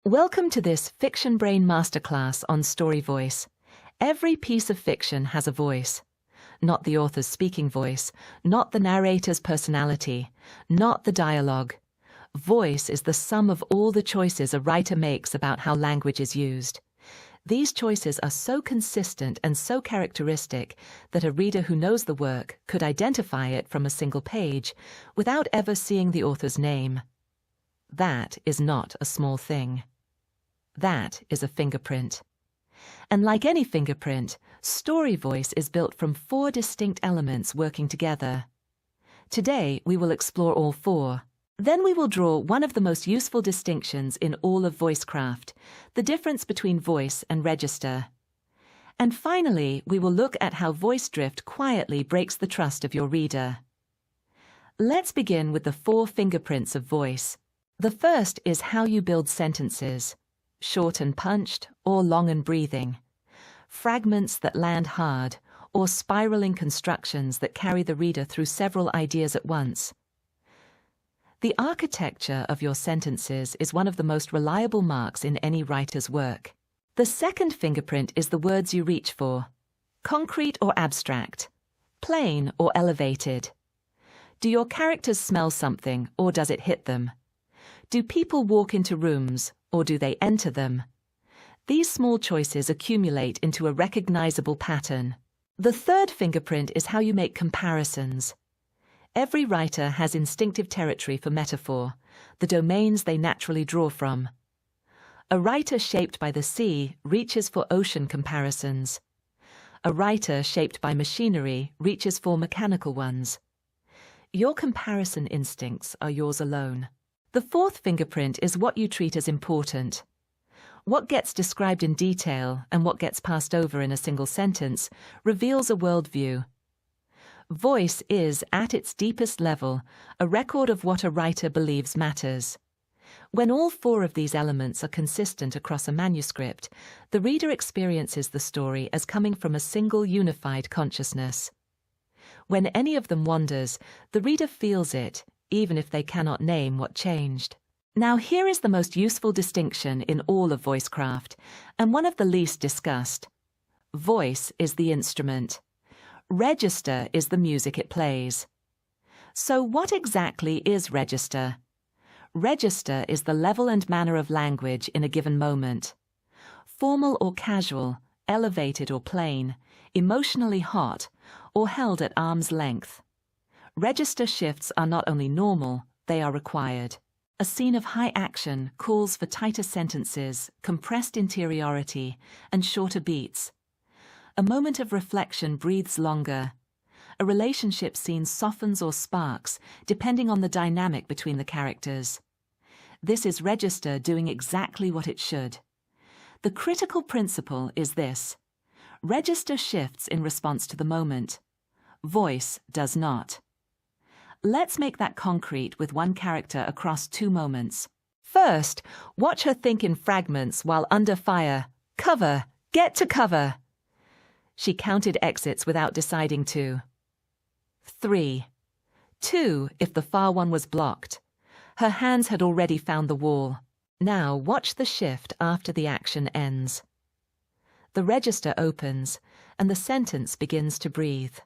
Welcome to this Fiction Brain Masterclass on Story Voice. Every piece of fiction has a voice. Not the author's speaking voice, not the narrator's personality, not the dialogue. Voice is the sum of all the choices a writer makes about how language is used. These choices are so consistent and so characteristic that a reader who knows the work could identify it from a single page without ever seeing the author's name. That is not a small thing. That is a fingerprint. And like any fingerprint, story voice is built from 4 distinct elements working together. Today, we will explore all 4. Then we will draw one of the most useful distinctions in all of voicecraft, the difference between voice and register. And finally, we will look at how voice drift quietly breaks the trust of your reader. Let's begin with the 4 fingerprints of voice. The first is how you build sentences, short and punched or long and breathing, fragments that land hard or spiraling constructions that carry the reader through several ideas at once. The architecture of your sentences is one of the most reliable marks in any writer's work. The second fingerprint is the words you reach for, concrete or abstract, plain or elevated. Do your characters smell something or does it hit them? Do people walk into rooms or do they enter them? These small choices accumulate into a recognizable pattern. The third fingerprint is how you make comparisons. Every writer has instinctive territory for metaphor, the domains they naturally draw from. A writer shaped by the sea reaches for ocean comparisons. A writer shaped by machinery reaches for mechanical ones. Your comparison instincts are yours alone. The fourth fingerprint is what you treat as important. What gets described in detail and what gets passed over in a single sentence reveals a worldview. Voice is, at its deepest level, a record of what a writer believes matters. When all 4 of these elements are consistent across a manuscript, the reader experiences the story as coming from a single unified consciousness. When any of them wanders, the reader feels it, even if they cannot name what changed. Now here is the most useful distinction in all of voicecraft, and one of the least discussed. Voice is the instrument. Register is the music it plays. So what exactly is register? Register is the level and manner of language in a given moment. Formal or casual, elevated or plain, emotionally hot, or held at arm's length. Register shifts are not only normal, they are required. A scene of high action calls for tighter sentences, compressed interiority, and shorter beats. A moment of reflection breathes longer. A relationship scene softens or sparks, depending on the dynamic between the characters. This is register doing exactly what it should. The critical principle is this: register shifts in response to the moment. Voice does not. Let's make that concrete with one character across 2 moments. First, watch her think in fragments while under fire. Cover! Get to cover! She counted exits without deciding to. 3. 2 if the far one was blocked. Her hands had already found the wall. Now watch the shift after the action ends. The register opens, and the sentence begins to breathe.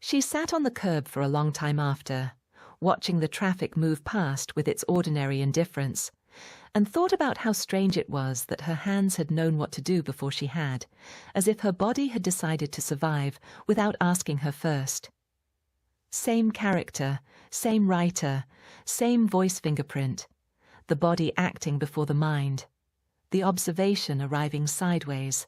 She sat on the curb for a long time after, watching the traffic move past with its ordinary indifference, and thought about how strange it was that her hands had known what to do before she had, as if her body had decided to survive without asking her first. Same character, same writer, same voice fingerprint, the body acting before the mind, the observation arriving sideways.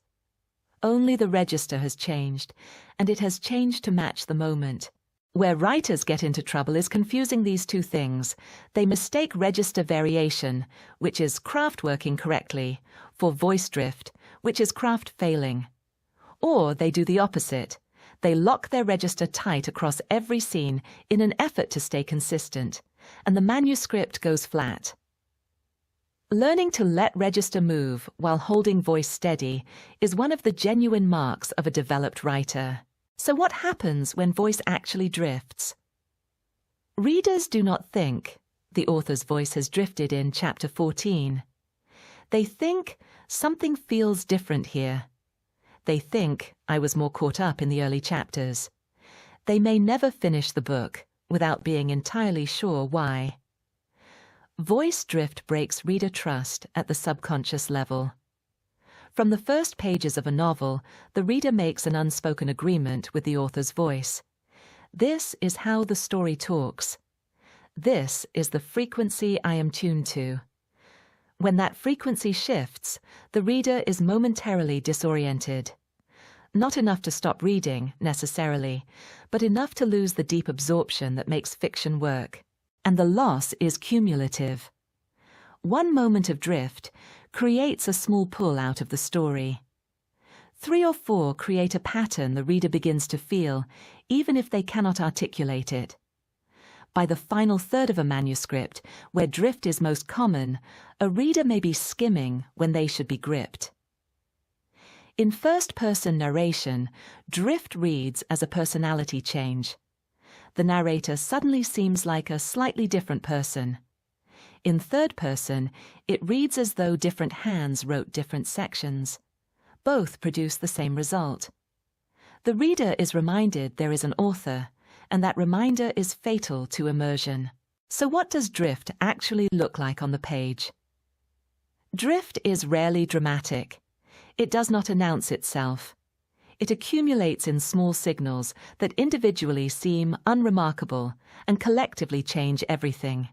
Only the register has changed, and it has changed to match the moment. Where writers get into trouble is confusing these 2 things. They mistake register variation, which is craft working correctly, for voice drift, which is craft failing. Or they do the opposite. They lock their register tight across every scene in an effort to stay consistent, and the manuscript goes flat. Learning to let register move while holding voice steady is one of the genuine marks of a developed writer. So what happens when voice actually drifts? Readers do not think, the author's voice has drifted in Chapter 14. They think something feels different here. They think I was more caught up in the early chapters. They may never finish the book without being entirely sure why. Voice drift breaks reader trust at the subconscious level. From the first pages of a novel, the reader makes an unspoken agreement with the author's voice. This is how the story talks. This is the frequency I am tuned to. When that frequency shifts, the reader is momentarily disoriented. Not enough to stop reading, necessarily, but enough to lose the deep absorption that makes fiction work. And the loss is cumulative. One moment of drift creates a small pull out of the story. 3 or 4 create a pattern the reader begins to feel, even if they cannot articulate it. By the final third of a manuscript, where drift is most common, a reader may be skimming when they should be gripped. In first-person narration, drift reads as a personality change. The narrator suddenly seems like a slightly different person. In third person, it reads as though different hands wrote different sections. Both produce the same result. The reader is reminded there is an author, and that reminder is fatal to immersion. So what does drift actually look like on the page? Drift is rarely dramatic. It does not announce itself. It accumulates in small signals that individually seem unremarkable and collectively change everything.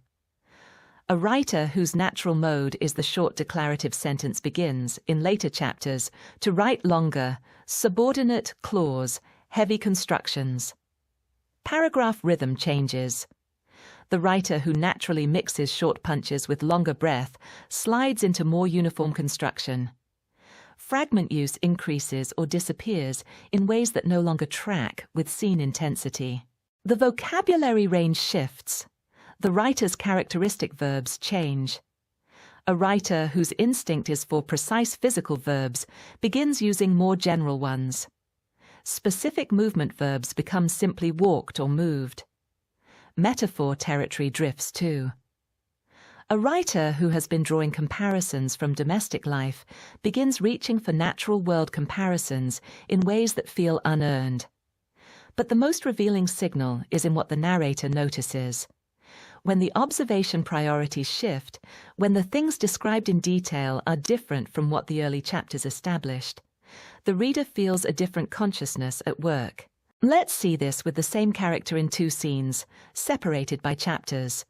A writer whose natural mode is the short declarative sentence begins, in later chapters, to write longer, subordinate clause, heavy constructions. Paragraph rhythm changes. The writer who naturally mixes short punches with longer breath slides into more uniform construction. Fragment use increases or disappears in ways that no longer track with scene intensity. The vocabulary range shifts. The writer's characteristic verbs change. A writer whose instinct is for precise physical verbs begins using more general ones. Specific movement verbs become simply walked or moved. Metaphor territory drifts too. A writer who has been drawing comparisons from domestic life begins reaching for natural world comparisons in ways that feel unearned. But the most revealing signal is in what the narrator notices. When the observation priorities shift, when the things described in detail are different from what the early chapters established, the reader feels a different consciousness at work. Let's see this with the same character in 2 scenes, separated by chapters.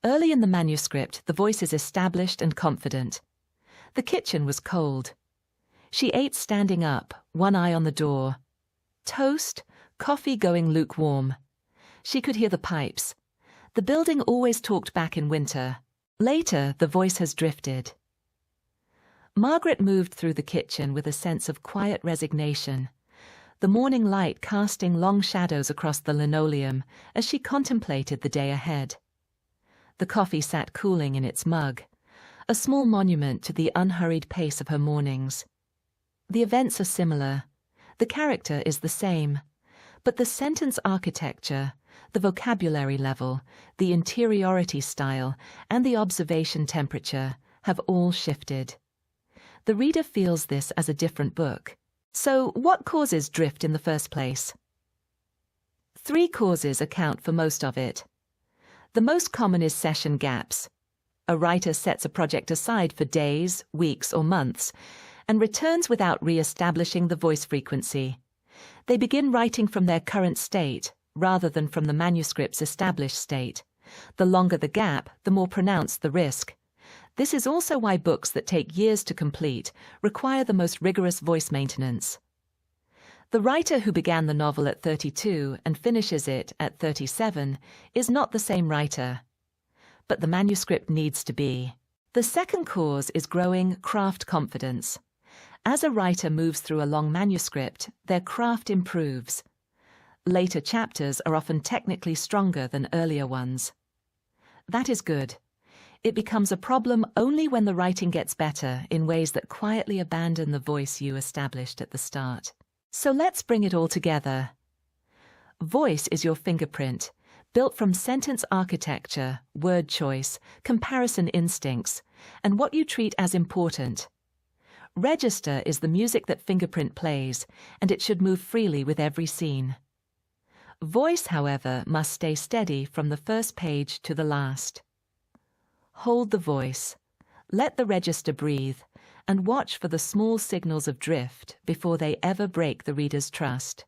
Early in the manuscript, the voice is established and confident. The kitchen was cold. She ate standing up, one eye on the door. Toast, coffee going lukewarm. She could hear the pipes. The building always talked back in winter. Later, the voice has drifted. Margaret moved through the kitchen with a sense of quiet resignation, the morning light casting long shadows across the linoleum as she contemplated the day ahead. The coffee sat cooling in its mug, a small monument to the unhurried pace of her mornings. The events are similar. The character is the same. But the sentence architecture, the vocabulary level, the interiority style, and the observation temperature have all shifted. The reader feels this as a different book. So, what causes drift in the first place? 3 causes account for most of it. The most common is session gaps. A writer sets a project aside for days, weeks, or months, and returns without re-establishing the voice frequency. They begin writing from their current state, rather than from the manuscript's established state. The longer the gap, the more pronounced the risk. This is also why books that take years to complete require the most rigorous voice maintenance. The writer who began the novel at 32 and finishes it at 37 is not the same writer. But the manuscript needs to be. The second cause is growing craft confidence. As a writer moves through a long manuscript, their craft improves. Later chapters are often technically stronger than earlier ones. That is good. It becomes a problem only when the writing gets better in ways that quietly abandon the voice you established at the start. So let's bring it all together. Voice is your fingerprint, built from sentence architecture, word choice, comparison instincts, and what you treat as important. Register is the music that fingerprint plays, and it should move freely with every scene. Voice, however, must stay steady from the first page to the last. Hold the voice, let the register breathe, and watch for the small signals of drift before they ever break the reader's trust.